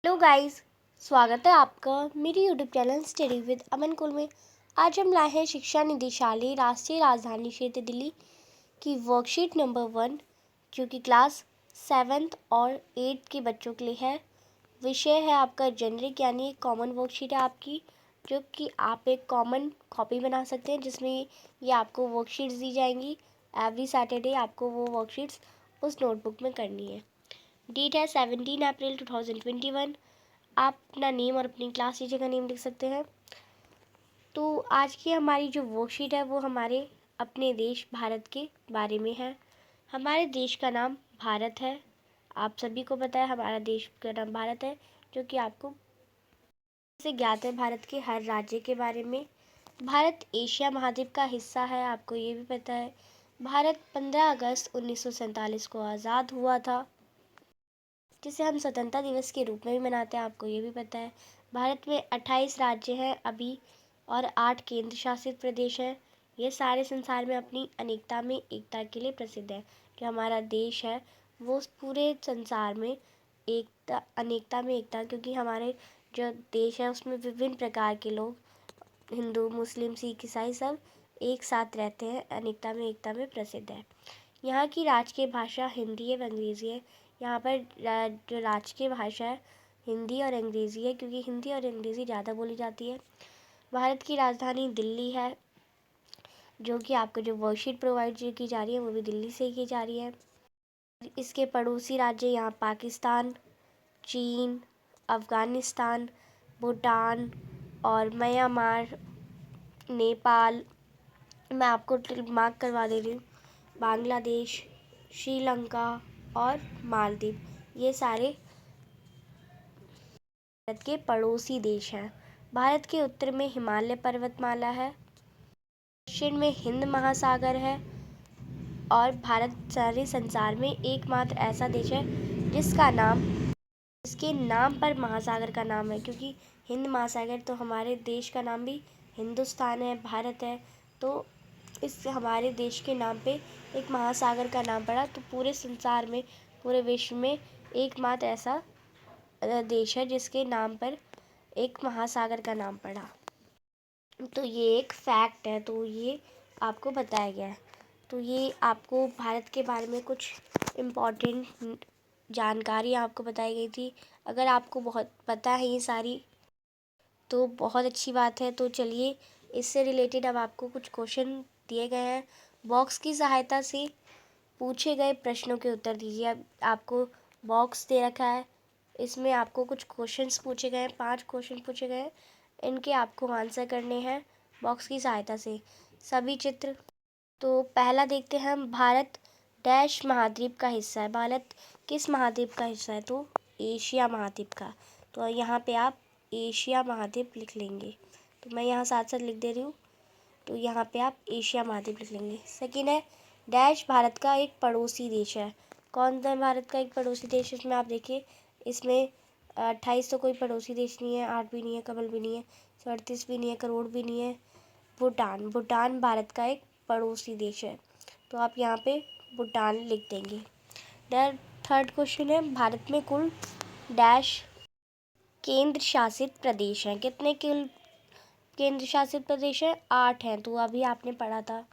Hello guys, स्वागत है आपका मेरी यूट्यूब चैनल स्टडी विद अमन कुल में। आज हम लाए हैं शिक्षा निदेशालय राष्ट्रीय राजधानी क्षेत्र दिल्ली की वर्कशीट नंबर 1 जो कि क्लास 7th और 8th के बच्चों के लिए है। विषय है आपका जेनरिक, यानी एक कॉमन वर्कशीट है आपकी, जो कि आप एक कॉमन कॉपी बना सकते हैं जिसमें ये आपको वर्कशीट्स दी जाएंगी। एवरी सैटरडे आपको वो वर्कशीट्स उस नोटबुक में करनी है। डेट है 17 अप्रैल 2021। आप अपना नेम और अपनी क्लास टीचर का नेम लिख सकते हैं। तो आज की हमारी जो वर्कशीट है वो हमारे अपने देश भारत के बारे में है। हमारे देश का नाम भारत है। आप सभी को पता है हमारा देश का नाम भारत है, जो कि आपको से ज्ञात है भारत के हर राज्य के बारे में। भारत एशिया महाद्वीप का हिस्सा है, आपको ये भी पता है। भारत 15 अगस्त 1947 को आज़ाद हुआ था, जिसे हम स्वतंत्रता दिवस के रूप में भी मनाते हैं, आपको ये भी पता है। भारत में 28 राज्य हैं अभी और 8 केंद्र शासित प्रदेश हैं। ये सारे संसार में अपनी अनेकता में एकता के लिए प्रसिद्ध है। जो हमारा देश है वो पूरे संसार में अनेकता में एकता, क्योंकि हमारे जो देश है उसमें विभिन्न प्रकार के लोग, हिंदू, मुस्लिम, सिख, ईसाई सब एक साथ रहते हैं, अनेकता में एकता में प्रसिद्ध है। यहाँ की राजकीय भाषा हिंदी एवं अंग्रेज़ी है। यहाँ पर जो राजकीय भाषा है हिंदी और अंग्रेज़ी है, क्योंकि हिंदी और अंग्रेज़ी ज़्यादा बोली जाती है। भारत की राजधानी दिल्ली है, जो कि आपको जो वर्कशीट प्रोवाइड की जा रही है वो भी दिल्ली से ही की जा रही है। इसके पड़ोसी राज्य यहाँ पाकिस्तान, चीन, अफ़गानिस्तान, भूटान और म्यांमार, नेपाल, मैं आपको मार्क करवा दे रही हूँ, बांग्लादेश, श्रीलंका और मालदीव, ये सारे भारत के पड़ोसी देश हैं। भारत के उत्तर में हिमालय पर्वतमाला है, दक्षिण में हिंद महासागर है और भारत सारे संसार में एकमात्र ऐसा देश है जिसके नाम पर महासागर का नाम है, क्योंकि हिंद महासागर, तो हमारे देश का नाम भी हिंदुस्तान है, भारत है, तो इस हमारे देश के नाम पे एक महासागर का नाम पड़ा। तो पूरे संसार में, पूरे विश्व में एकमात्र ऐसा देश है जिसके नाम पर एक महासागर का नाम पड़ा। तो ये एक फैक्ट है, तो ये आपको बताया गया है। तो ये आपको भारत के बारे में कुछ इम्पोर्टेंट जानकारी आपको बताई गई थी। अगर आपको बहुत पता है ये सारी, तो बहुत अच्छी बात है। तो चलिए, इससे रिलेटेड अब आपको कुछ क्वेश्चन दिए गए हैं। बॉक्स की सहायता से पूछे गए प्रश्नों के उत्तर दीजिए। अब आपको बॉक्स दे रखा है, इसमें आपको कुछ क्वेश्चंस पूछे गए हैं, 5 क्वेश्चन पूछे गए हैं, इनके आपको आंसर करने हैं बॉक्स की सहायता से। सभी चित्र। तो पहला देखते हैं हम, भारत डैश महाद्वीप का हिस्सा है। भारत किस महाद्वीप का हिस्सा है? तो एशिया महाद्वीप का। तो यहाँ पे आप एशिया महाद्वीप लिख लेंगे। तो मैं यहाँ साथ साथ लिख दे रही हूँ, तो यहाँ पे आप एशिया महाद्वीप लिख लेंगे। सेकेंड है, डैश भारत का एक पड़ोसी देश है। कौन सा भारत का एक पड़ोसी देश? इसमें आप देखिए, इसमें 28 तो कोई पड़ोसी देश नहीं है, 8 भी नहीं है, कमल भी नहीं है, 38 भी नहीं है, करोड़ भी नहीं है। भूटान, भूटान भारत का एक पड़ोसी देश है, तो आप यहाँ पे भूटान लिख देंगे। थर्ड क्वेश्चन है, भारत में कुल डैश केंद्र शासित प्रदेश हैं। कितने केंद्र शासित प्रदेश हैं? 8 हैं, तो अभी आपने पढ़ा था।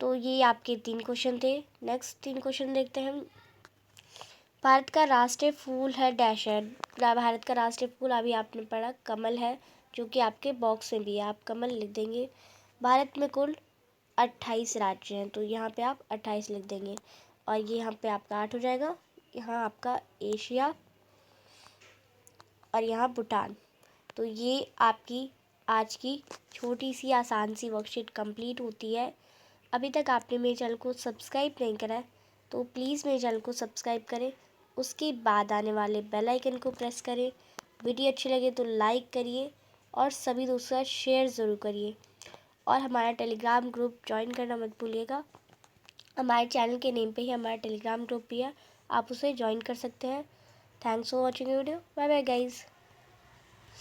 तो ये आपके 3 क्वेश्चन थे। नेक्स्ट 3 क्वेश्चन देखते हैं हम। भारत का राष्ट्रीय फूल है डैश है। भारत का राष्ट्रीय फूल अभी आपने पढ़ा कमल है, जो कि आपके बॉक्स में भी है, आप कमल लिख देंगे। भारत में कुल 28 राज्य हैं, तो यहाँ पे आप 28 लिख देंगे और ये यहाँ पे आपका 8 हो जाएगा। यहाँ आपका एशिया और यहाँ भूटान। तो ये आपकी आज की छोटी सी आसान सी वर्कशीट कंप्लीट होती है। अभी तक आपने मेरे चैनल को सब्सक्राइब नहीं करा है तो प्लीज़ मेरे चैनल को सब्सक्राइब करें, उसके बाद आने वाले बेल आइकन को प्रेस करें। वीडियो अच्छी लगे तो लाइक करिए और सभी दोस्तों के साथ शेयर ज़रूर करिए और हमारा टेलीग्राम ग्रुप ज्वाइन करना मत भूलिएगा। हमारे चैनल के नेम पे ही हमारा टेलीग्राम ग्रुप भी है, आप उसे ज्वाइन कर सकते हैं। Thanks for watching video. Bye bye guys.